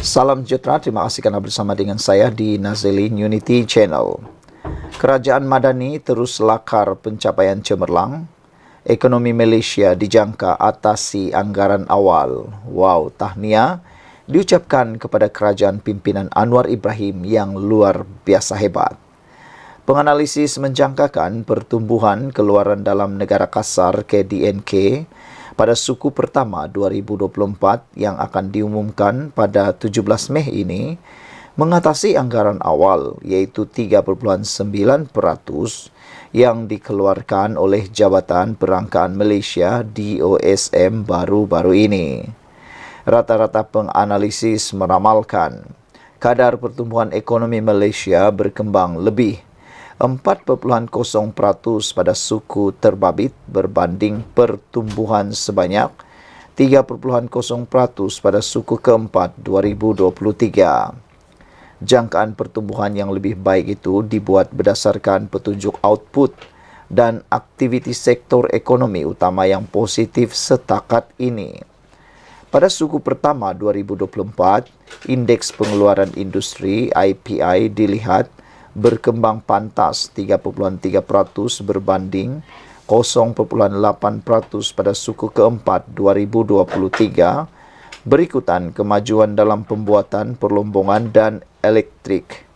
Salam sejahtera, terima kasih kerana bersama dengan saya di Nazilin Unity Channel. Kerajaan Madani terus lakar pencapaian cemerlang. Ekonomi Malaysia dijangka atasi anggaran awal. Wow, tahniah diucapkan kepada kerajaan pimpinan Anwar Ibrahim yang luar biasa hebat. Penganalisis menjangkakan pertumbuhan keluaran dalam negara kasar KDNK pada suku pertama 2024 yang akan diumumkan pada 17 Mei ini mengatasi anggaran awal iaitu 3.9% yang dikeluarkan oleh Jabatan Perangkaan Malaysia DOSM baru-baru ini. Rata-rata penganalisis meramalkan kadar pertumbuhan ekonomi Malaysia berkembang lebih 4.0% pada suku terbabit berbanding pertumbuhan sebanyak 3.0% pada suku keempat 2023. Jangkaan pertumbuhan yang lebih baik itu dibuat berdasarkan petunjuk output dan aktiviti sektor ekonomi utama yang positif setakat ini. Pada suku pertama 2024, indeks pengeluaran industri IPI dilihat berkembang pantas 3.3% berbanding 0.8% pada suku keempat 2023, berikutan kemajuan dalam pembuatan perlombongan dan elektrik.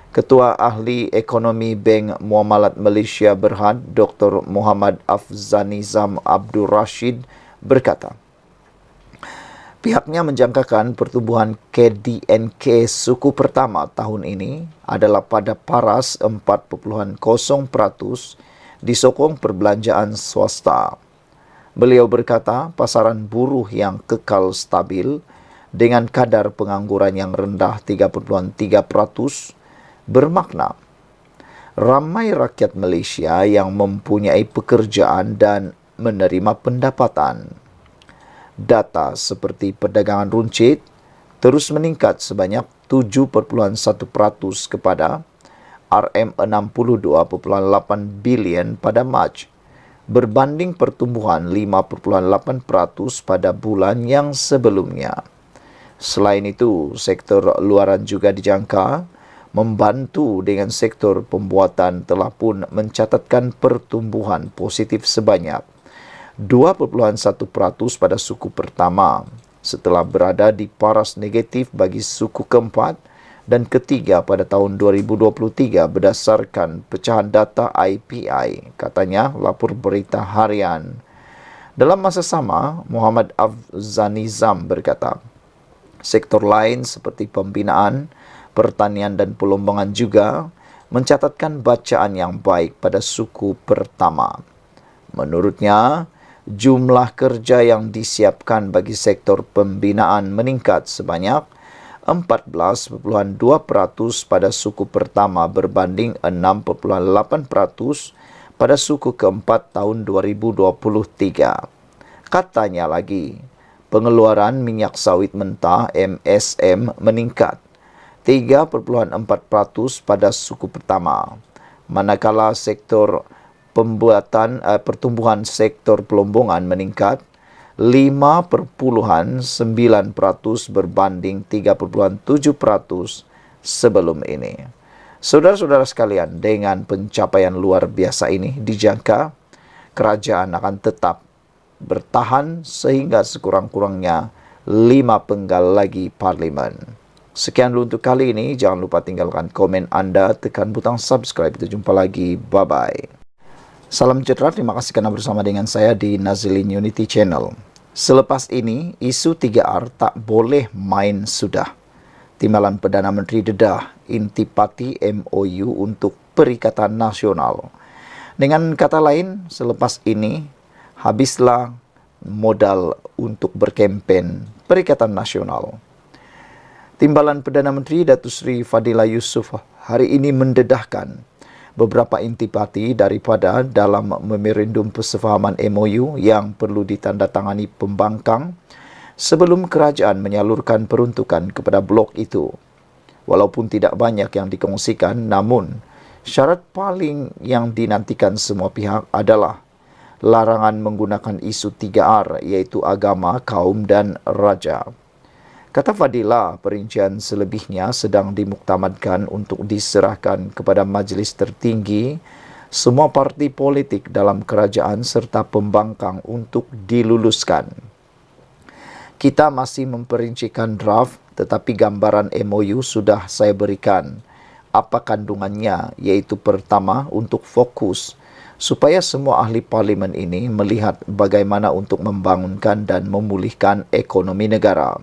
Ketua Ahli Ekonomi Bank Muamalat Malaysia Berhad, Dr. Muhammad Afzanizam Abdul Rashid berkata, pihaknya menjangkakan pertumbuhan KDNK suku pertama tahun ini adalah pada paras 4.0% disokong perbelanjaan swasta. Beliau berkata pasaran buruh yang kekal stabil dengan kadar pengangguran yang rendah 3.3% bermakna ramai rakyat Malaysia yang mempunyai pekerjaan dan menerima pendapatan. Data seperti perdagangan runcit terus meningkat sebanyak 7.1% kepada RM62.8 bilion pada Mac, berbanding pertumbuhan 5.8% pada bulan yang sebelumnya. Selain itu, sektor luaran juga dijangka membantu dengan sektor pembuatan telah pun mencatatkan pertumbuhan positif sebanyak 2.1% pada suku pertama setelah berada di paras negatif bagi suku keempat dan ketiga pada tahun 2023 berdasarkan pecahan data IPI, katanya lapor berita harian. Dalam masa sama, Muhammad Afzanizam berkata, sektor lain seperti pembinaan, pertanian dan perlombongan juga mencatatkan bacaan yang baik pada suku pertama. Menurutnya, jumlah kerja yang disiapkan bagi sektor pembinaan meningkat sebanyak 14.2% pada suku pertama berbanding 6.8% pada suku keempat tahun 2023. Katanya lagi, pengeluaran minyak sawit mentah MSM meningkat 3.4% pada suku pertama, manakala sektor pertumbuhan sektor perlombongan meningkat 5.9% berbanding 3.7% sebelum ini. Saudara-saudara sekalian, dengan pencapaian luar biasa ini dijangka kerajaan akan tetap bertahan sehingga sekurang-kurangnya 5 penggal lagi parlimen. Sekian dulu untuk kali ini. Jangan lupa tinggalkan komen anda, tekan butang subscribe. Kita jumpa lagi. Bye-bye. Salam sejahtera, terima kasih kerana bersama dengan saya di Nazilin Unity Channel. Selepas ini, isu 3R tak boleh main sudah. Timbalan Perdana Menteri dedah intipati MOU untuk Perikatan Nasional. Dengan kata lain, selepas ini, habislah modal untuk berkempen Perikatan Nasional. Timbalan Perdana Menteri Datuk Seri Fadilah Yusof hari ini mendedahkan beberapa intipati daripada dalam memorandum persefahaman MOU yang perlu ditandatangani pembangkang sebelum kerajaan menyalurkan peruntukan kepada blok itu. Walaupun tidak banyak yang dikongsikan, namun syarat paling yang dinantikan semua pihak adalah larangan menggunakan isu 3R iaitu agama, kaum dan raja. Kata Fadila, perincian selebihnya sedang dimuktamadkan untuk diserahkan kepada majlis tertinggi semua parti politik dalam kerajaan serta pembangkang untuk diluluskan. Kita masih memperincikan draft, tetapi gambaran MOU sudah saya berikan. Apa kandungannya? Yaitu pertama, untuk fokus supaya semua ahli parlimen ini melihat bagaimana untuk membangunkan dan memulihkan ekonomi negara.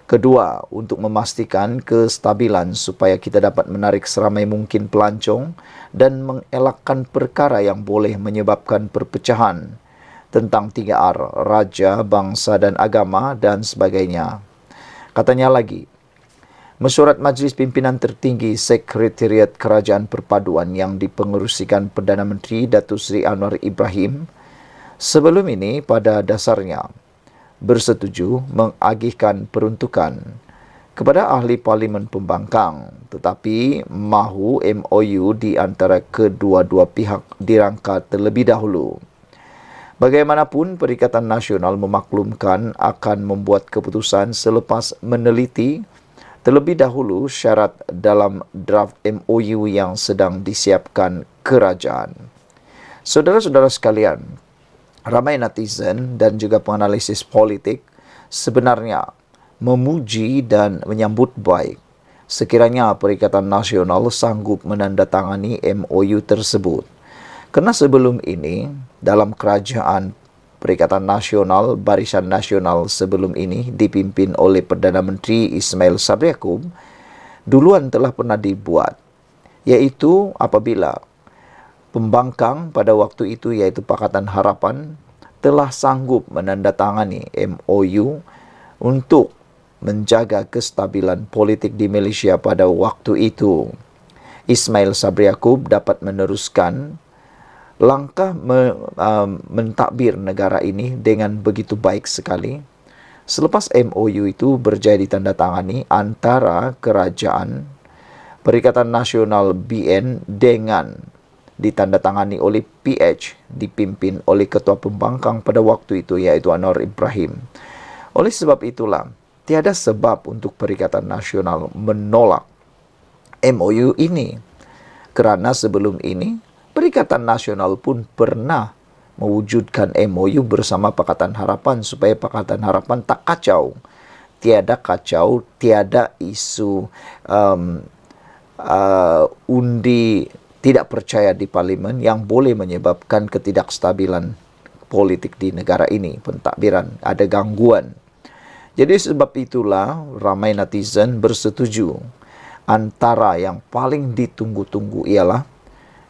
Kedua, untuk memastikan kestabilan supaya kita dapat menarik seramai mungkin pelancong dan mengelakkan perkara yang boleh menyebabkan perpecahan tentang 3R, raja, bangsa dan agama dan sebagainya. Katanya lagi, mesyuarat Majlis Pimpinan Tertinggi Sekretariat Kerajaan Perpaduan yang dipengerusikan Perdana Menteri Datuk Seri Anwar Ibrahim sebelum ini pada dasarnya bersetuju mengagihkan peruntukan kepada ahli parlimen pembangkang, tetapi mahu MOU di antara kedua-dua pihak dirangka terlebih dahulu. Bagaimanapun, Perikatan Nasional memaklumkan akan membuat keputusan selepas meneliti terlebih dahulu syarat dalam draft MOU yang sedang disiapkan kerajaan. Saudara-saudara sekalian, ramai netizen dan juga penganalisis politik sebenarnya memuji dan menyambut baik sekiranya Perikatan Nasional sanggup menandatangani MOU tersebut. Kerana sebelum ini, dalam kerajaan Perikatan Nasional, Barisan Nasional sebelum ini dipimpin oleh Perdana Menteri Ismail Sabri Yaakob, duluan telah pernah dibuat, iaitu apabila pembangkang pada waktu itu iaitu Pakatan Harapan telah sanggup menandatangani MOU untuk menjaga kestabilan politik di Malaysia pada waktu itu. Ismail Sabri Yaakob dapat meneruskan langkah mentadbir negara ini dengan begitu baik sekali. Selepas MOU itu berjaya ditandatangani antara kerajaan Perikatan Nasional BN dengan ditandatangani oleh PH, dipimpin oleh Ketua Pembangkang pada waktu itu iaitu Anwar Ibrahim. Oleh sebab itulah, tiada sebab untuk Perikatan Nasional menolak MOU ini. Kerana sebelum ini, Perikatan Nasional pun pernah mewujudkan MOU bersama Pakatan Harapan supaya Pakatan Harapan tak kacau. Tiada kacau, tiada isu undi tidak percaya di parlimen yang boleh menyebabkan ketidakstabilan politik di negara ini, pentadbiran, ada gangguan. Jadi sebab itulah ramai netizen bersetuju antara yang paling ditunggu-tunggu ialah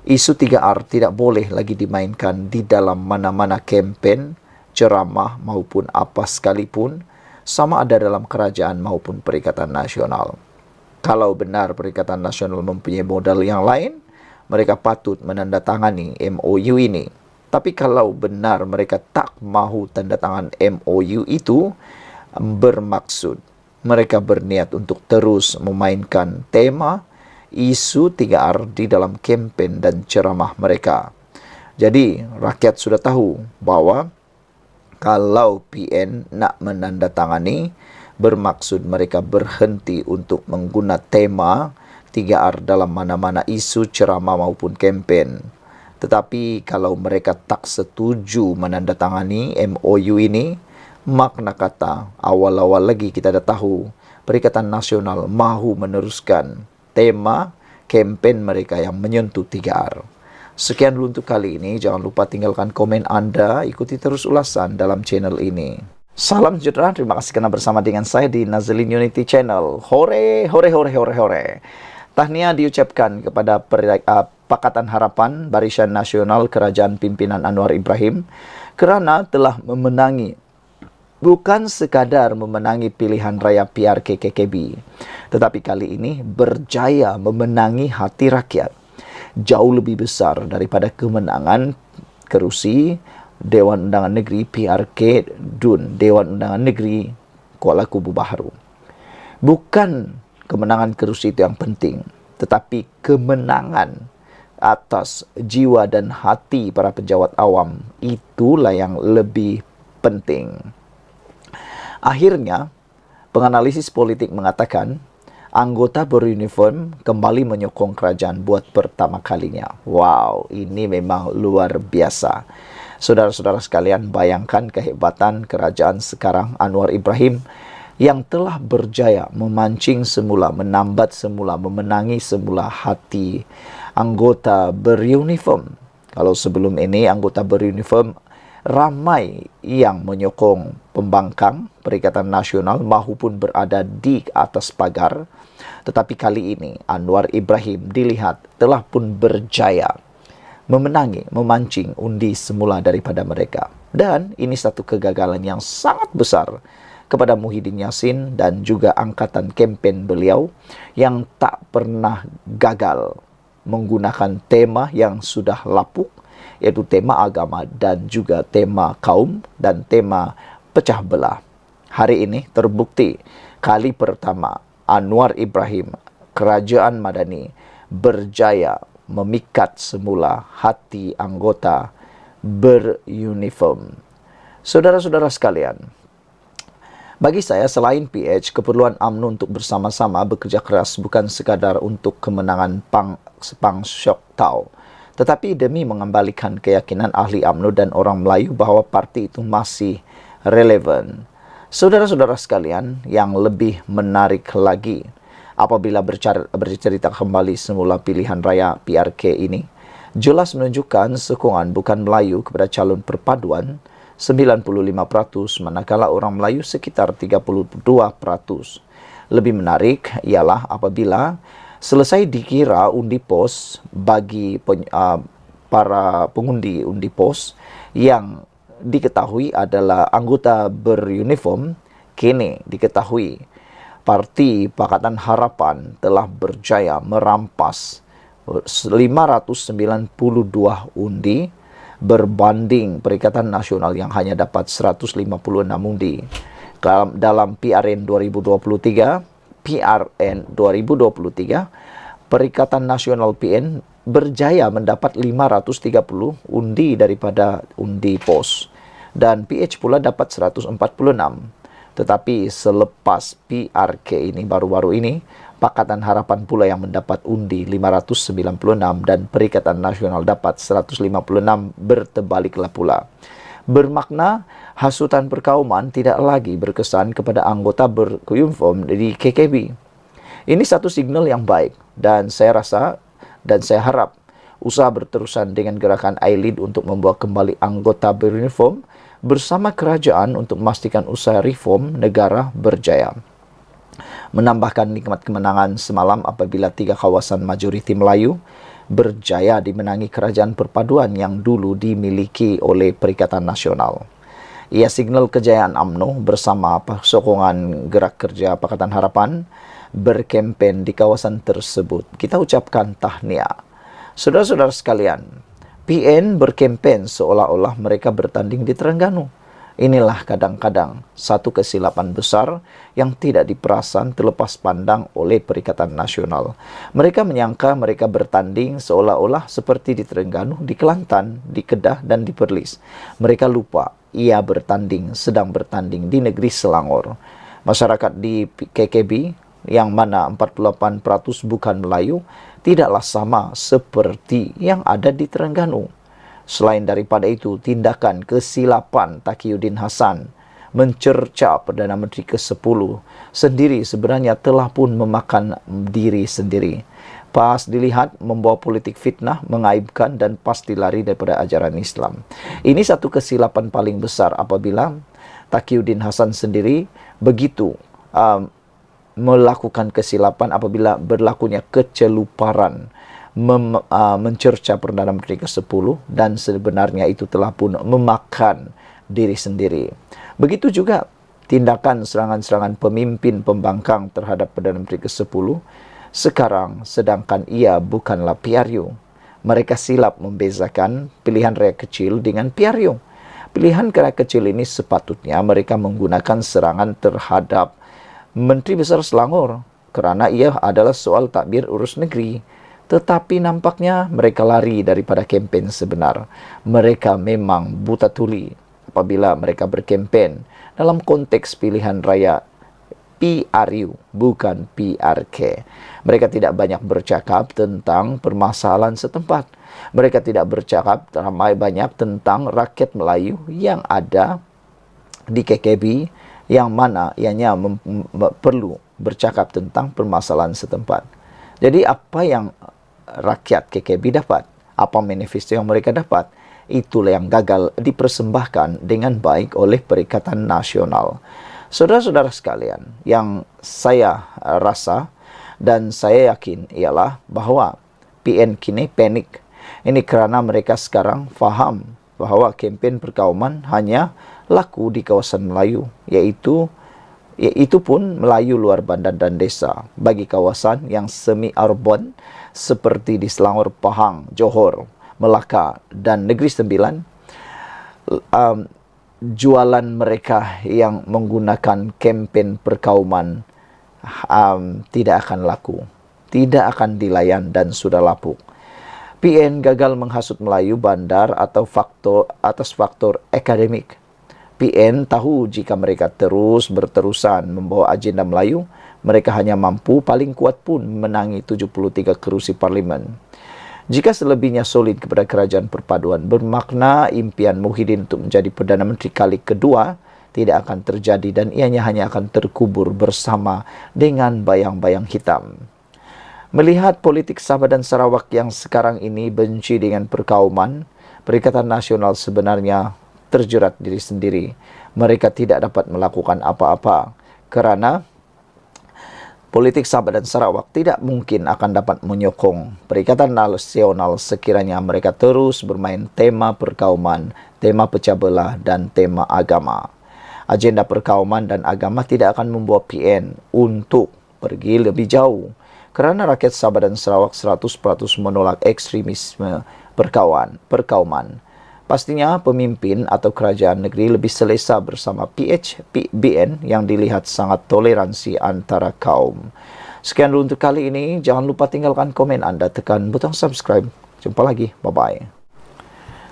isu 3R tidak boleh lagi dimainkan di dalam mana-mana kempen, ceramah maupun apa sekalipun, sama ada dalam kerajaan maupun Perikatan Nasional. Kalau benar Perikatan Nasional mempunyai modal yang lain, mereka patut menandatangani MOU ini. Tapi kalau benar mereka tak mahu tanda tangan MOU itu, bermaksud mereka berniat untuk terus memainkan tema isu 3R di dalam kempen dan ceramah mereka. Jadi, rakyat sudah tahu bahawa kalau PN nak menandatangani, bermaksud mereka berhenti untuk mengguna tema 3R dalam mana-mana isu ceramah maupun kempen. Tetapi kalau mereka tak setuju menandatangani MOU ini, makna kata awal-awal lagi kita dah tahu Perikatan Nasional mahu meneruskan tema kempen mereka yang menyentuh 3R. Sekian dulu untuk kali ini. Jangan lupa tinggalkan komen anda. Ikuti terus ulasan dalam channel ini. Salam sejahtera. Terima kasih kerana bersama dengan saya di Nazlin Unity Channel. Hore, hore, hore, hore, hore. Tahniah diucapkan kepada Pakatan Harapan Barisan Nasional Kerajaan Pimpinan Anwar Ibrahim kerana telah memenangi, bukan sekadar memenangi pilihan raya PRK-KKB, tetapi kali ini berjaya memenangi hati rakyat. Jauh lebih besar daripada kemenangan kerusi Dewan Undangan Negeri PRK DUN, Dewan Undangan Negeri Kuala Kubu Baharu. Bukan kemenangan kerusi itu yang penting, tetapi kemenangan atas jiwa dan hati para pejabat awam itulah yang lebih penting. Akhirnya, Penganalisis politik mengatakan, anggota beruniform kembali menyokong kerajaan buat pertama kalinya. Wow, ini memang luar biasa. Saudara-saudara sekalian, bayangkan kehebatan kerajaan sekarang Anwar Ibrahim yang telah berjaya memancing semula, menambat semula, memenangi semula hati anggota beruniform. Kalau sebelum ini anggota beruniform ramai yang menyokong pembangkang Perikatan Nasional maupun berada di atas pagar. Tetapi kali ini Anwar Ibrahim dilihat telah pun berjaya memenangi, memancing undi semula daripada mereka. Dan ini satu kegagalan yang sangat besar kepada Muhyiddin Yassin dan juga angkatan kempen beliau yang tak pernah gagal menggunakan tema yang sudah lapuk, yaitu tema agama dan juga tema kaum dan tema pecah belah. Hari ini terbukti kali pertama Anwar Ibrahim, kerajaan Madani, berjaya memikat semula hati anggota beruniform. Saudara-saudara sekalian, bagi saya selain PH, keperluan UMNO untuk bersama-sama bekerja keras bukan sekadar untuk kemenangan Pang Syok Tau, tetapi demi mengembalikan keyakinan ahli UMNO dan orang Melayu bahwa parti itu masih relevan. Saudara-saudara sekalian, yang lebih menarik lagi, apabila bercerita kembali semula pilihan raya PRK ini, jelas menunjukkan sokongan bukan Melayu kepada calon perpaduan 95%, manakala orang Melayu sekitar 32%. Lebih menarik ialah apabila selesai dikira undi pos bagi para pengundi undi pos yang diketahui adalah anggota beruniform, kini diketahui Parti Pakatan Harapan telah berjaya merampas 592 undi berbanding Perikatan Nasional yang hanya dapat 156 undi. Dalam PRN 2023, Perikatan Nasional PN berjaya mendapat 530 undi daripada undi pos. Dan PH pula dapat 146. Tetapi selepas PRK ini, baru-baru ini, Pakatan Harapan pula yang mendapat undi 596 dan Perikatan Nasional dapat 156, bertebaliklah pula. Bermakna hasutan perkauman tidak lagi berkesan kepada anggota beruniform di KKB. Ini satu signal yang baik dan saya rasa dan saya harap usaha berterusan dengan gerakan ILID untuk membawa kembali anggota beruniform bersama kerajaan untuk memastikan usaha reform negara berjaya. Menambahkan nikmat kemenangan semalam apabila 3 kawasan majoriti Melayu berjaya dimenangi kerajaan perpaduan yang dulu dimiliki oleh Perikatan Nasional. Ia signal kejayaan UMNO bersama sokongan gerak kerja Pakatan Harapan berkempen di kawasan tersebut. Kita ucapkan tahniah. Saudara-saudara sekalian, PN berkempen seolah-olah mereka bertanding di Terengganu. Inilah kadang-kadang satu kesilapan besar yang tidak diperasan terlepas pandang oleh Perikatan Nasional. Mereka menyangka mereka bertanding seolah-olah seperti di Terengganu, di Kelantan, di Kedah, dan di Perlis. Mereka lupa ia sedang bertanding di negeri Selangor. Masyarakat di KKB yang mana 48% bukan Melayu tidaklah sama seperti yang ada di Terengganu. Selain daripada itu, tindakan kesilapan Taqiyuddin Hasan mencerca Perdana Menteri ke-10 sendiri sebenarnya telah pun memakan diri sendiri. Pas dilihat membawa politik fitnah, mengaibkan dan pasti lari daripada ajaran Islam. Ini satu kesilapan paling besar apabila Taqiyuddin Hasan sendiri begitu melakukan kesilapan apabila berlakunya keceluparan mencerca Perdana Menteri ke-10 dan sebenarnya itu telah pun memakan diri sendiri. Begitu juga tindakan serangan-serangan pemimpin pembangkang terhadap Perdana Menteri ke-10 sekarang, sedangkan ia bukanlah PRU. Mereka silap membezakan pilihan rakyat kecil dengan PRU. Pilihan rakyat kecil ini sepatutnya mereka menggunakan serangan terhadap Menteri Besar Selangor kerana ia adalah soal takbir urus negeri. Tetapi nampaknya mereka lari daripada kempen sebenar. Mereka memang buta tuli apabila mereka berkempen dalam konteks pilihan raya PRU, bukan PRK. Mereka tidak banyak bercakap tentang permasalahan setempat. Mereka tidak bercakap ramai banyak tentang rakyat Melayu yang ada di KKB, yang mana ianya perlu bercakap tentang permasalahan setempat. Jadi apa yang rakyat KKB dapat, apa manifesto yang mereka dapat, itulah yang gagal dipersembahkan dengan baik oleh Perikatan Nasional. Saudara-saudara sekalian, yang saya rasa dan saya yakin ialah bahwa PN kini panik. Ini kerana mereka sekarang faham bahwa kempen perkauman hanya laku di kawasan Melayu, iaitu pun Melayu luar bandar dan desa. Bagi kawasan yang semi-urban seperti di Selangor, Pahang, Johor, Melaka dan Negeri Sembilan, jualan mereka yang menggunakan kempen perkauman tidak akan laku, tidak akan dilayan dan sudah lapuk. PN gagal menghasut Melayu bandar atau atas faktor akademik. PN tahu jika mereka berterusan membawa agenda Melayu, mereka hanya mampu paling kuat pun menangi 73 kerusi parlimen. Jika selebihnya solid kepada kerajaan perpaduan, bermakna impian Muhyiddin untuk menjadi Perdana Menteri kali kedua tidak akan terjadi dan ianya hanya akan terkubur bersama dengan bayang-bayang hitam. Melihat politik Sabah dan Sarawak yang sekarang ini benci dengan perkauman, Perikatan Nasional sebenarnya terjerat diri sendiri. Mereka tidak dapat melakukan apa-apa kerana politik Sabah dan Sarawak tidak mungkin akan dapat menyokong Perikatan Nasional sekiranya mereka terus bermain tema perkauman, tema pecah belah dan tema agama. Agenda perkauman dan agama tidak akan membawa PN untuk pergi lebih jauh kerana rakyat Sabah dan Sarawak 100% menolak ekstremisme perkauman. Pastinya pemimpin atau kerajaan negeri lebih selesa bersama BN yang dilihat sangat toleransi antara kaum. Sekian dulu untuk kali ini. Jangan lupa tinggalkan komen anda, tekan butang subscribe. Jumpa lagi. Bye-bye.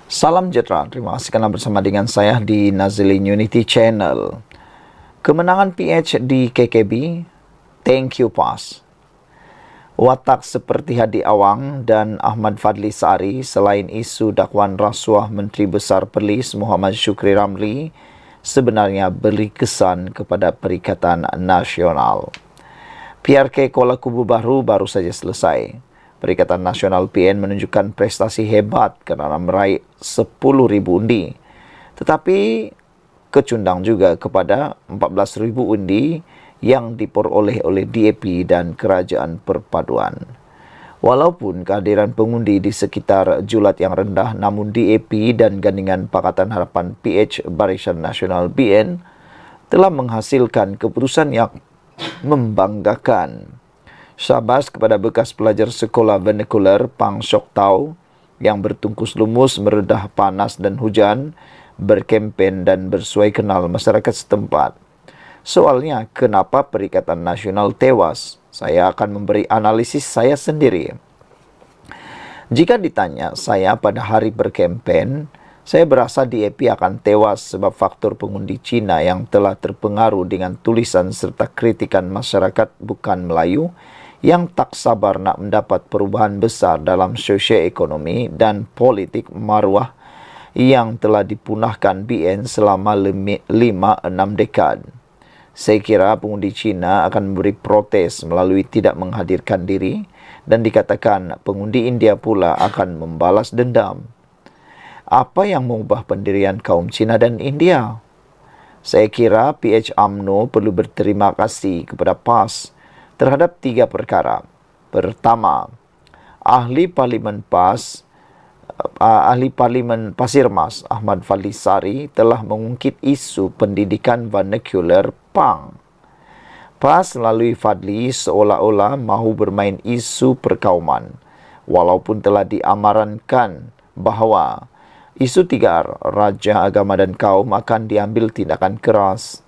Salam sejahtera. Terima kasih kerana bersama dengan saya di Nazilin Unity Channel. Kemenangan PH di KKB. Thank you, PAS. Watak seperti Hadi Awang dan Ahmad Fadli Sari selain isu dakwaan rasuah Menteri Besar Perlis Muhammad Syukri Ramli sebenarnya beri kesan kepada Perikatan Nasional. PRK Kuala Kubu baru saja selesai. Perikatan Nasional PN menunjukkan prestasi hebat kerana meraih 10,000 undi. Tetapi kecundang juga kepada 14,000 undi yang diperoleh oleh DAP dan Kerajaan Perpaduan. Walaupun kehadiran pengundi di sekitar julat yang rendah, namun DAP dan Gandingan Pakatan Harapan PH Barisan Nasional BN telah menghasilkan keputusan yang membanggakan. Syabas kepada bekas pelajar sekolah vernacular Pang Sok Tau yang bertungkus lumus meredah panas dan hujan, berkempen dan bersuai kenal masyarakat setempat. Soalnya, kenapa Perikatan Nasional tewas? Saya akan memberi analisis saya sendiri. Jika ditanya saya pada hari berkempen, saya berasa DAP akan tewas sebab faktor pengundi Cina yang telah terpengaruh dengan tulisan serta kritikan masyarakat bukan Melayu yang tak sabar nak mendapat perubahan besar dalam sosioekonomi dan politik maruah yang telah dipunahkan BN selama 5-6 dekad. Saya kira pengundi Cina akan memberi protes melalui tidak menghadirkan diri dan dikatakan pengundi India pula akan membalas dendam. Apa yang mengubah pendirian kaum Cina dan India? Saya kira PH UMNO perlu berterima kasih kepada PAS terhadap 3 perkara. Pertama, Ahli Parlimen Pasir Mas Ahmad Fadli Sari telah mengungkit isu pendidikan vernacular Pang. PAS melalui Fadli seolah-olah mahu bermain isu perkauman, walaupun telah diamarankan bahawa isu 3R, Raja, Agama dan Kaum akan diambil tindakan keras.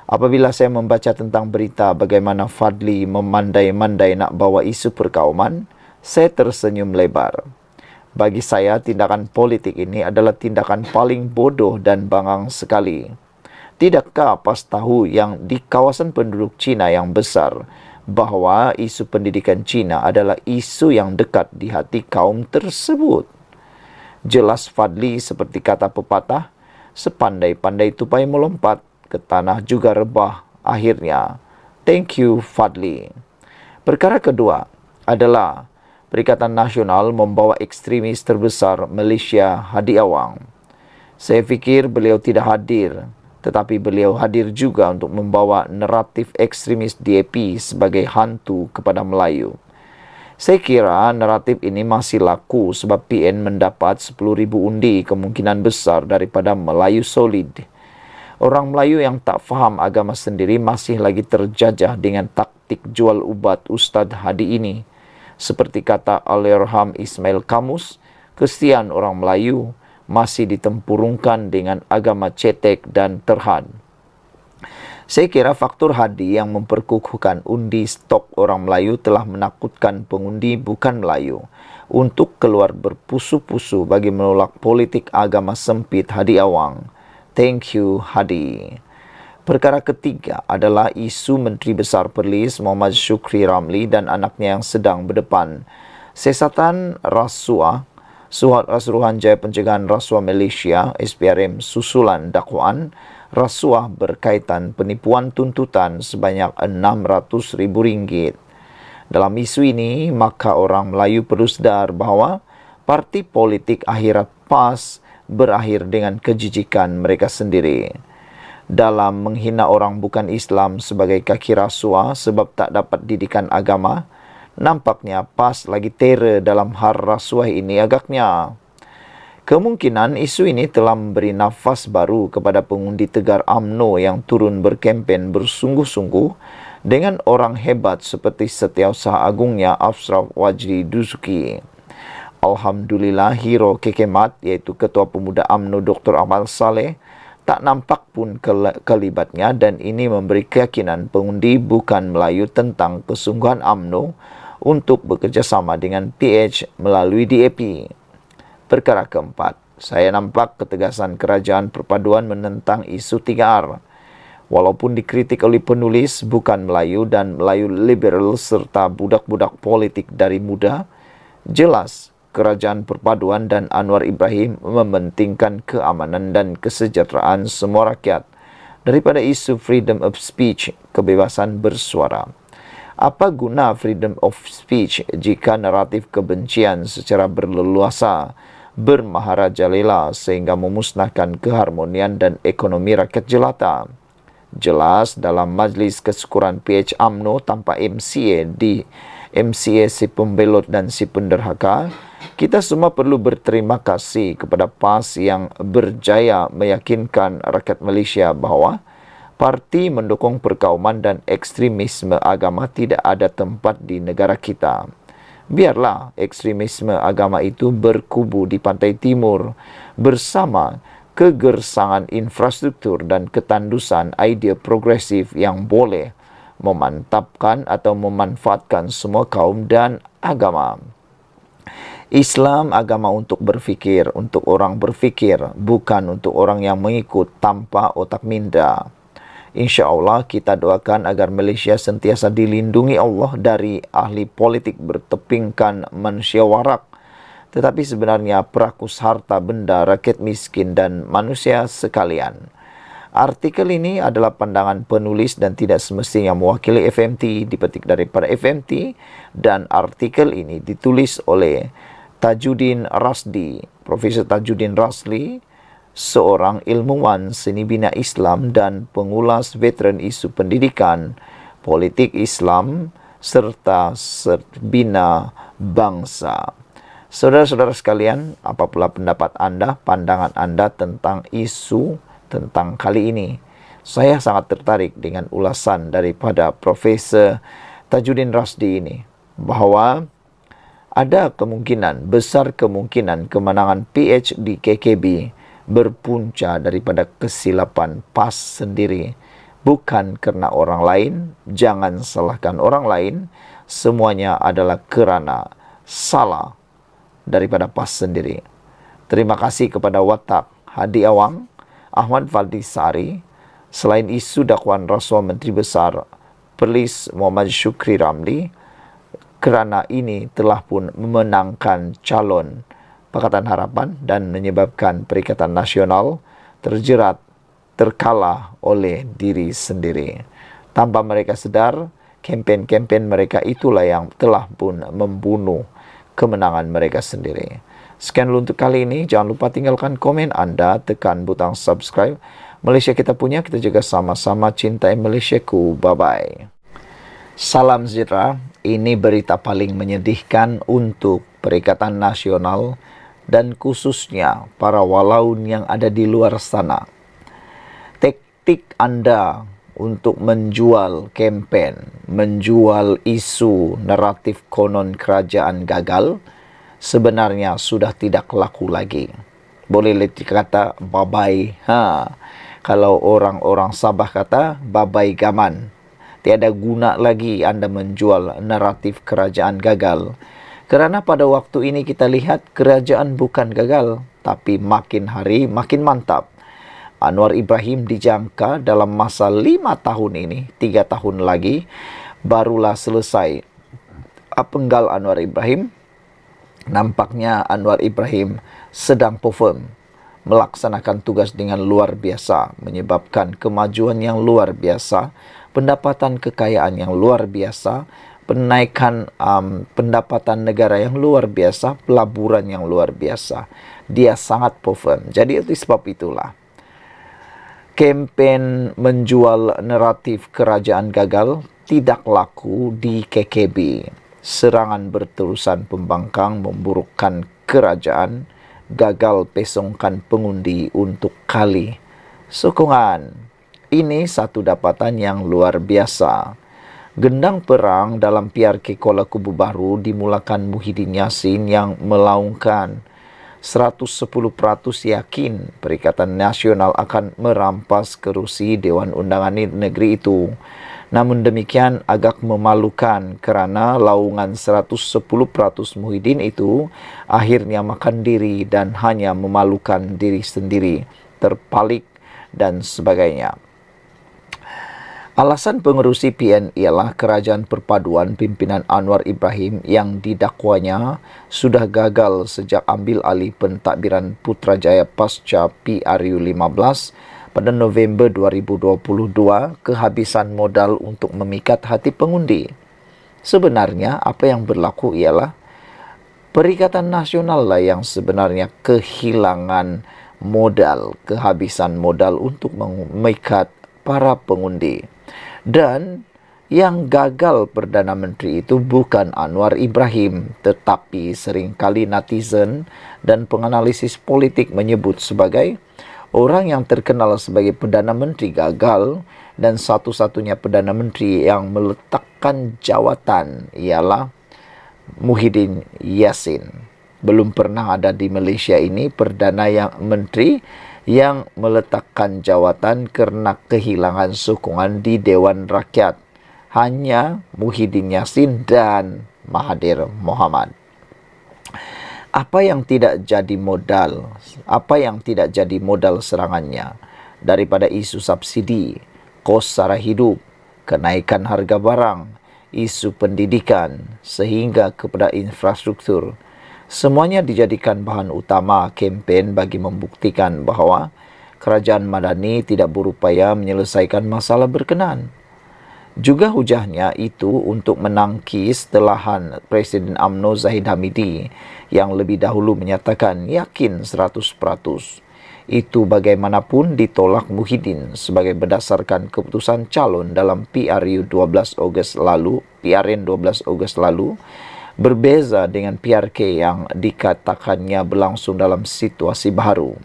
Apabila saya membaca tentang berita bagaimana Fadli memandai-mandai nak bawa isu perkauman, saya tersenyum lebar. Bagi saya, tindakan politik ini adalah tindakan paling bodoh dan bangang sekali. Tidakkah PAS tahu yang di kawasan penduduk Cina yang besar bahawa isu pendidikan Cina adalah isu yang dekat di hati kaum tersebut? Jelas Fadli seperti kata pepatah, sepandai-pandai tupai melompat, ke tanah juga rebah akhirnya. Thank you Fadli. Perkara kedua adalah Perikatan Nasional membawa ekstremis terbesar Malaysia Hadi Awang. Saya fikir beliau tidak hadir, tetapi beliau hadir juga untuk membawa naratif ekstremis DAP sebagai hantu kepada Melayu. Saya kira naratif ini masih laku sebab PN mendapat 10,000 undi kemungkinan besar daripada Melayu solid. Orang Melayu yang tak faham agama sendiri masih lagi terjajah dengan taktik jual ubat Ustaz Hadi ini. Seperti kata Allahyarham Ismail Kamus, kesian orang Melayu masih ditempurungkan dengan agama cetek dan terhad. Saya kira faktor Hadi yang memperkukuhkan undi stok orang Melayu telah menakutkan pengundi bukan Melayu untuk keluar berpusu-pusu bagi menolak politik agama sempit Hadi Awang. Thank you Hadi. Perkara ketiga adalah isu Menteri Besar Perlis Muhammad Syukri Ramli dan anaknya yang sedang berdepan siasatan rasuah Suruhanjaya Pencegahan Rasuah Malaysia SPRM susulan dakwaan rasuah berkaitan penipuan tuntutan sebanyak RM600,000. Dalam isu ini, maka orang Melayu perlu sedar bahawa parti politik akhirat PAS berakhir dengan kejijikan mereka sendiri. Dalam menghina orang bukan Islam sebagai kaki rasuah sebab tak dapat didikan agama, nampaknya PAS lagi terror dalam hal rasuah ini agaknya. Kemungkinan isu ini telah memberi nafas baru kepada pengundi tegar UMNO yang turun berkempen bersungguh-sungguh dengan orang hebat seperti Setiausaha Agungnya Ashraf Wajdi Dusuki. Alhamdulillah, hero kekemat iaitu Ketua Pemuda UMNO Dr. Amal Saleh tak nampak pun kelibatnya dan ini memberi keyakinan pengundi bukan Melayu tentang kesungguhan UMNO untuk bekerjasama dengan PH melalui DAP. Perkara keempat, saya nampak ketegasan kerajaan perpaduan menentang isu 3R. Walaupun dikritik oleh penulis bukan Melayu dan Melayu liberal serta budak-budak politik dari muda, jelas kerajaan perpaduan dan Anwar Ibrahim mementingkan keamanan dan kesejahteraan semua rakyat daripada isu freedom of speech, kebebasan bersuara. Apa guna freedom of speech jika naratif kebencian secara berleluasa bermaharajalela sehingga memusnahkan keharmonian dan ekonomi rakyat jelata? Jelas dalam majlis kesyukuran PH UMNO tanpa MCA si pembelot dan si penderhaka, kita semua perlu berterima kasih kepada PAS yang berjaya meyakinkan rakyat Malaysia bahawa parti mendukung perkauman dan ekstremisme agama tidak ada tempat di negara kita. Biarlah ekstremisme agama itu berkubu di pantai timur bersama kegersangan infrastruktur dan ketandusan idea progresif yang boleh memantapkan atau memanfaatkan semua kaum dan agama. Islam agama untuk berfikir, untuk orang berfikir, bukan untuk orang yang mengikut tanpa otak minda. InsyaAllah kita doakan agar Malaysia sentiasa dilindungi Allah dari ahli politik bertepingkan manusia warak, tetapi sebenarnya perakus harta benda rakyat miskin dan manusia sekalian. Artikel ini adalah pandangan penulis dan tidak semestinya mewakili FMT, dipetik daripada FMT, dan artikel ini ditulis oleh Tajuddin Rasdi, Profesor Tajuddin Rasli, seorang ilmuwan seni bina Islam dan pengulas veteran isu pendidikan, politik Islam, serta bina bangsa. Saudara-saudara sekalian, apapun pendapat anda, pandangan anda tentang isu tentang kali ini, saya sangat tertarik dengan ulasan daripada Profesor Tajuddin Rasdi ini, bahawa ada kemungkinan, besar kemungkinan kemenangan PH di KKB berpunca daripada kesilapan PAS sendiri, bukan kerana orang lain. Jangan salahkan orang lain, semuanya adalah kerana salah daripada PAS sendiri. Terima kasih kepada watak Hadi Awang, Ahmad Fadli Sari, Selain isu dakwaan rasuah Menteri Besar Perlis Muhammad Syukri Ramli, kerana ini telah pun memenangkan calon Pakatan Harapan dan menyebabkan Perikatan Nasional terkalah oleh diri sendiri. Tanpa mereka sedar, kempen-kempen mereka itulah yang telah pun membunuh kemenangan mereka sendiri. Sekian dulu untuk kali ini. Jangan lupa tinggalkan komen Anda, tekan butang subscribe. Malaysia kita punya, kita juga sama-sama cintai Malaysiaku. Bye-bye. Salam sejahtera. Ini berita paling menyedihkan untuk Perikatan Nasional dan khususnya para walaun yang ada di luar sana. Taktik Anda untuk menjual kempen, menjual isu naratif konon kerajaan gagal, sebenarnya sudah tidak laku lagi. Boleh dikata babai. Kalau orang-orang Sabah kata babai gaman. Tiada guna lagi Anda menjual naratif kerajaan gagal. Kerana pada waktu ini kita lihat kerajaan bukan gagal, tapi makin hari makin mantap. Anwar Ibrahim dijangka dalam masa 5 tahun ini, 3 tahun lagi, barulah selesai penggal Anwar Ibrahim. Nampaknya Anwar Ibrahim sedang perform, melaksanakan tugas dengan luar biasa, menyebabkan kemajuan yang luar biasa, pendapatan kekayaan yang luar biasa, penaikan pendapatan negara yang luar biasa, pelaburan yang luar biasa. Dia sangat perform. Jadi itu sebab itulah kempen menjual naratif kerajaan gagal tidak laku di KKB. Serangan berterusan pembangkang memburukkan kerajaan, gagal pesongkan pengundi untuk kali sokongan. Ini satu dapatan yang luar biasa. Gendang perang dalam PRK Kuala Kubu Baru dimulakan Muhyiddin Yassin yang melaungkan 110% yakin Perikatan Nasional akan merampas kerusi Dewan Undangan Negeri itu. Namun demikian agak memalukan kerana laungan 110% Muhyiddin itu akhirnya makan diri dan hanya memalukan diri sendiri, terpalik dan sebagainya. Alasan pengerusi PN ialah kerajaan perpaduan pimpinan Anwar Ibrahim yang didakwanya sudah gagal sejak ambil alih pentadbiran Putrajaya pasca PRU 15 pada November 2022, kehabisan modal untuk memikat hati pengundi. Sebenarnya apa yang berlaku ialah Perikatan Nasional lah yang sebenarnya kehilangan modal, kehabisan modal untuk memikat para pengundi. Dan yang gagal Perdana Menteri itu bukan Anwar Ibrahim, tetapi seringkali netizen dan penganalisis politik menyebut sebagai orang yang terkenal sebagai Perdana Menteri gagal dan satu-satunya Perdana Menteri yang meletakkan jawatan ialah Muhyiddin Yassin. Belum pernah ada di Malaysia ini Perdana Menteri yang meletakkan jawatan kerana kehilangan sokongan di Dewan Rakyat. Hanya Muhyiddin Yassin dan Mahathir Mohamad. Apa yang tidak jadi modal? Apa yang tidak jadi modal serangannya? Daripada isu subsidi, kos sara hidup, kenaikan harga barang, isu pendidikan, sehingga kepada infrastruktur. Semuanya dijadikan bahan utama kempen bagi membuktikan bahawa kerajaan Madani tidak berupaya menyelesaikan masalah berkenaan. Juga hujahnya itu untuk menangkis telahan Presiden UMNO Zahid Hamidi yang lebih dahulu menyatakan yakin 100%. Itu bagaimanapun ditolak Muhyiddin sebagai berdasarkan keputusan calon dalam PRN 12 Ogos lalu, berbeza dengan PRK yang dikatakannya berlangsung dalam situasi baru.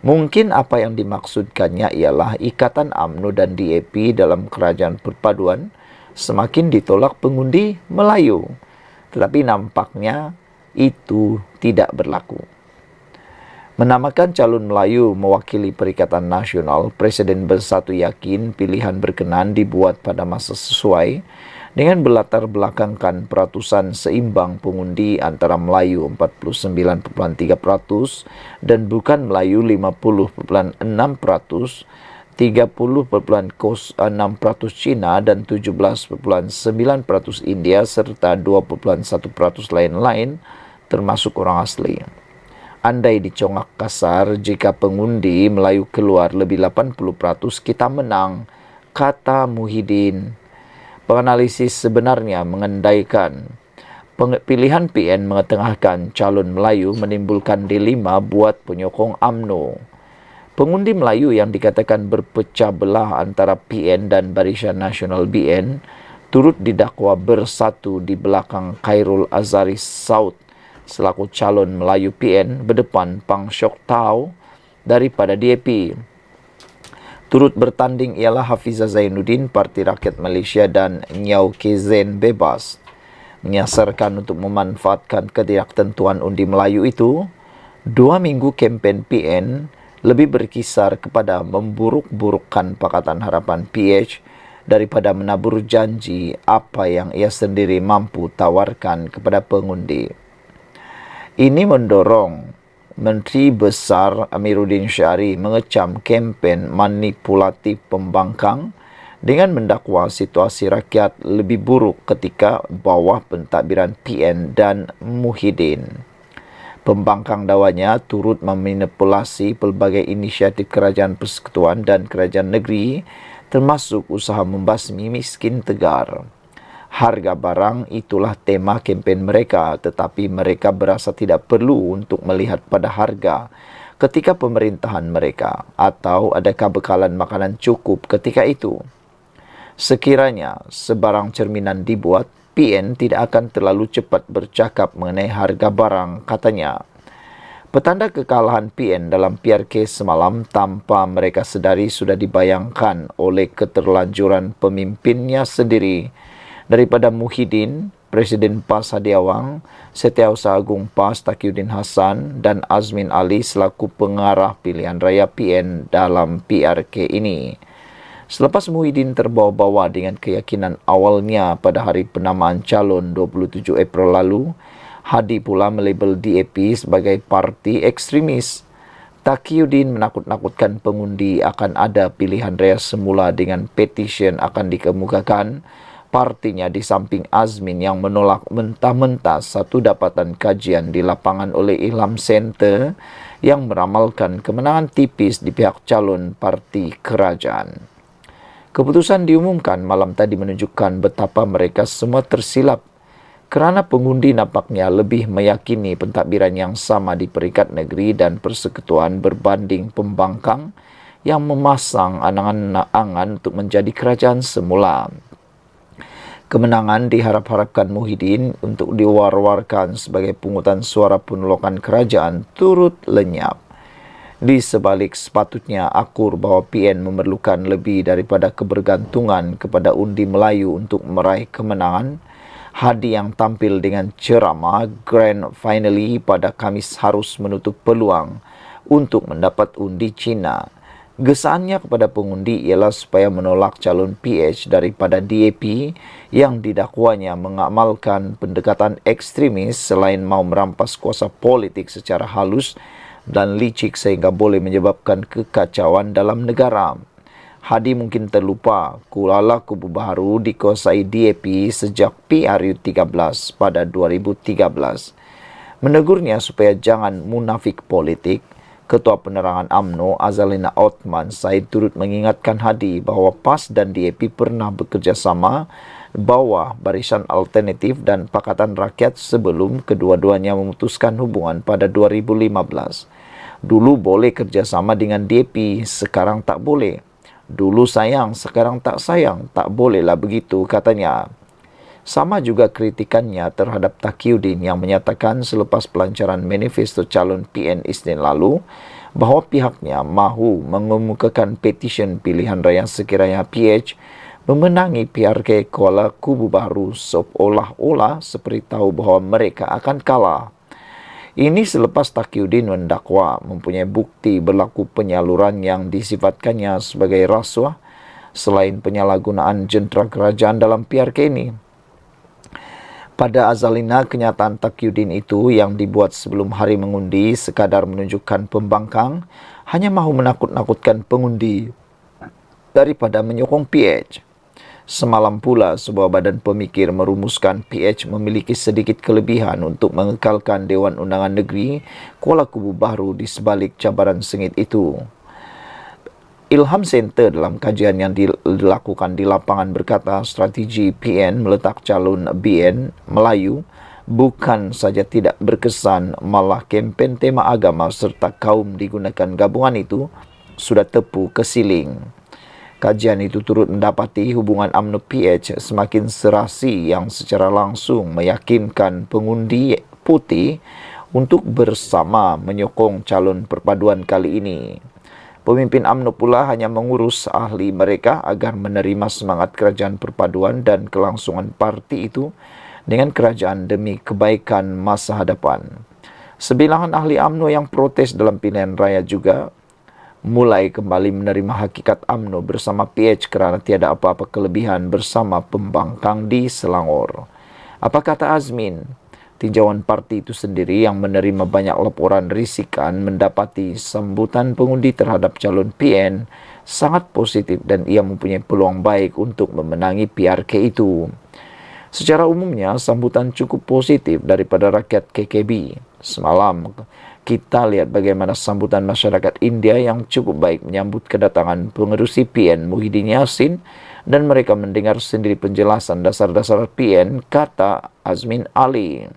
Mungkin apa yang dimaksudkannya ialah ikatan UMNO dan DAP dalam kerajaan perpaduan semakin ditolak pengundi Melayu. Tetapi nampaknya itu tidak berlaku. Menamakan calon Melayu mewakili Perikatan Nasional, Presiden Bersatu yakin pilihan berkenan dibuat pada masa sesuai dengan berlatar belakangkan peratusan seimbang pengundi antara Melayu 49.3% dan bukan Melayu 50.6%. 30,6% Cina dan 17,9% India serta 2,1% lain-lain termasuk orang asli. Andai dicongak kasar, jika pengundi Melayu keluar lebih 80%, kita menang, kata Muhyiddin. Penganalisis sebenarnya mengandaikan pilihan PN mengetengahkan calon Melayu menimbulkan dilema buat penyokong UMNO. Pengundi Melayu yang dikatakan berpecah belah antara PN dan Barisan Nasional BN turut didakwa bersatu di belakang Khairul Azhari Saud selaku calon Melayu PN berdepan Pang Syok Tau daripada DAP. Turut bertanding ialah Hafizah Zainuddin Parti Rakyat Malaysia dan Nyau Kezen Bebas. Menyasarkan untuk memanfaatkan ketidaktentuan undi Melayu itu, 2 minggu kempen PN lebih berkisar kepada memburuk-burukkan Pakatan Harapan PH daripada menabur janji apa yang ia sendiri mampu tawarkan kepada pengundi. Ini mendorong Menteri Besar Amiruddin Syari mengecam kempen manipulatif pembangkang dengan mendakwa situasi rakyat lebih buruk ketika bawah pentadbiran PN dan Muhyiddin. Pembangkang dawanya turut memanipulasi pelbagai inisiatif kerajaan persekutuan dan kerajaan negeri termasuk usaha membasmi miskin tegar. Harga barang itulah tema kempen mereka, tetapi mereka berasa tidak perlu untuk melihat pada harga ketika pemerintahan mereka atau adakah bekalan makanan cukup ketika itu. Sekiranya sebarang cerminan dibuat, PN tidak akan terlalu cepat bercakap mengenai harga barang, katanya. Petanda kekalahan PN dalam PRK semalam tanpa mereka sedari sudah dibayangkan oleh keterlanjuran pemimpinnya sendiri daripada Muhyiddin, Presiden PAS Hadiawang, Setiausaha Agung PAS Taqiyuddin Hasan dan Azmin Ali selaku pengarah pilihan raya PN dalam PRK ini. Selepas Muhyiddin terbawa-bawa dengan keyakinan awalnya pada hari penamaan calon 27 April lalu, Hadi pula melabel DAP sebagai parti ekstremis. Taqiyuddin menakut-nakutkan pengundi akan ada pilihan raya semula dengan petisyen akan dikemukakan partinya di samping Azmin yang menolak mentah-mentah satu dapatan kajian di lapangan oleh Ilham Center yang meramalkan kemenangan tipis di pihak calon parti kerajaan. Keputusan diumumkan malam tadi menunjukkan betapa mereka semua tersilap kerana pengundi nampaknya lebih meyakini pentadbiran yang sama di peringkat negeri dan persekutuan berbanding pembangkang yang memasang angan-angan untuk menjadi kerajaan semula. Kemenangan diharap-harapkan Muhyiddin untuk diwar-warkan sebagai pungutan suara penolakan kerajaan turut lenyap. Di sebalik sepatutnya akur bahawa PN memerlukan lebih daripada kebergantungan kepada undi Melayu untuk meraih kemenangan, Hadi yang tampil dengan ceramah grand finally pada Khamis harus menutup peluang untuk mendapat undi Cina. Gesaannya kepada pengundi ialah supaya menolak calon PH daripada DAP yang didakwanya mengamalkan pendekatan ekstremis selain mau merampas kuasa politik secara halus dan licik sehingga boleh menyebabkan kekacauan dalam negara. Hadi mungkin terlupa Kuala Kubu Baharu dikuasai DAP sejak PRU 13 pada 2013. Menegurnya supaya jangan munafik politik, Ketua Penerangan UMNO Azalina Othman Said turut mengingatkan Hadi bahawa PAS dan DAP pernah bekerjasama bawah Barisan Alternatif dan Pakatan Rakyat sebelum kedua-duanya memutuskan hubungan pada 2015. Dulu boleh kerjasama dengan DAP, sekarang tak boleh. Dulu sayang, sekarang tak sayang. Tak bolehlah begitu, katanya. Sama juga kritikannya terhadap Taqiyuddin yang menyatakan selepas pelancaran manifesto calon PN Isnin lalu bahawa pihaknya mahu mengemukakan petisyen pilihan raya sekiranya PH memenangi PRK Kuala Kubu Baharu seolah-olah seperti tahu bahawa mereka akan kalah. Ini selepas Taqiyuddin mendakwa mempunyai bukti berlaku penyaluran yang disifatkannya sebagai rasuah selain penyalahgunaan jentera kerajaan dalam PRK ini. Pada Azalina, kenyataan Taqiyuddin itu yang dibuat sebelum hari mengundi sekadar menunjukkan pembangkang hanya mahu menakut-nakutkan pengundi. daripada menyokong PH. Semalam pula, sebuah badan pemikir merumuskan PH memiliki sedikit kelebihan untuk mengekalkan Dewan Undangan Negeri Kuala Kubu Baru di sebalik cabaran sengit itu. Ilham Center dalam kajian yang dilakukan di lapangan berkata strategi PN meletak calon BN Melayu bukan saja tidak berkesan, malah kempen tema agama serta kaum digunakan gabungan itu sudah tepu ke siling. Kajian itu turut mendapati hubungan UMNO PH semakin serasi yang secara langsung meyakinkan pengundi putih untuk bersama menyokong calon perpaduan kali ini. Pemimpin UMNO pula hanya mengurus ahli mereka agar menerima semangat kerajaan perpaduan dan kelangsungan parti itu dengan kerajaan demi kebaikan masa hadapan. Sebilangan ahli UMNO yang protes dalam pilihan raya juga mulai kembali menerima hakikat UMNO bersama PH kerana tiada apa-apa kelebihan bersama pembangkang di Selangor. Apa kata Azmin? Tinjauan parti itu sendiri yang menerima banyak laporan risikan mendapati sambutan pengundi terhadap calon PN sangat positif dan ia mempunyai peluang baik untuk memenangi PRK itu. Secara umumnya, sambutan cukup positif daripada rakyat KKB. Semalam, kita lihat bagaimana sambutan masyarakat India yang cukup baik menyambut kedatangan pengerusi PN Muhyiddin Yassin dan mereka mendengar sendiri penjelasan dasar-dasar PN, kata Azmin Ali.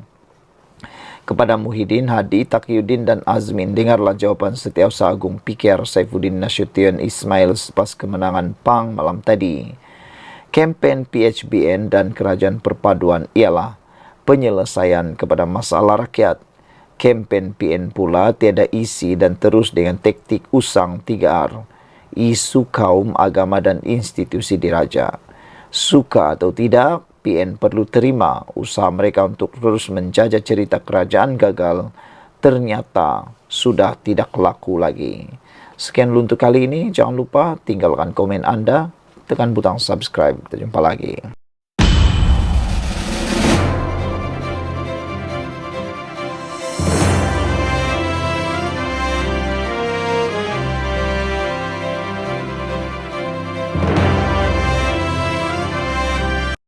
Kepada Muhyiddin, Hadi, Taqiyuddin dan Azmin, dengarlah jawapan Setiausaha Agung PKR Saifuddin Nasution Ismail selepas kemenangan PAN malam tadi. Kempen PHBN dan Kerajaan Perpaduan ialah penyelesaian kepada masalah rakyat. Kempen PN pula tiada isi dan terus dengan taktik usang 3R. Isu kaum, agama dan institusi diraja. Suka atau tidak, PN perlu terima usaha mereka untuk terus menjajah cerita kerajaan gagal ternyata sudah tidak laku lagi. Sekian dulu untuk kali ini. Jangan lupa tinggalkan komen Anda, tekan butang subscribe. Kita jumpa lagi.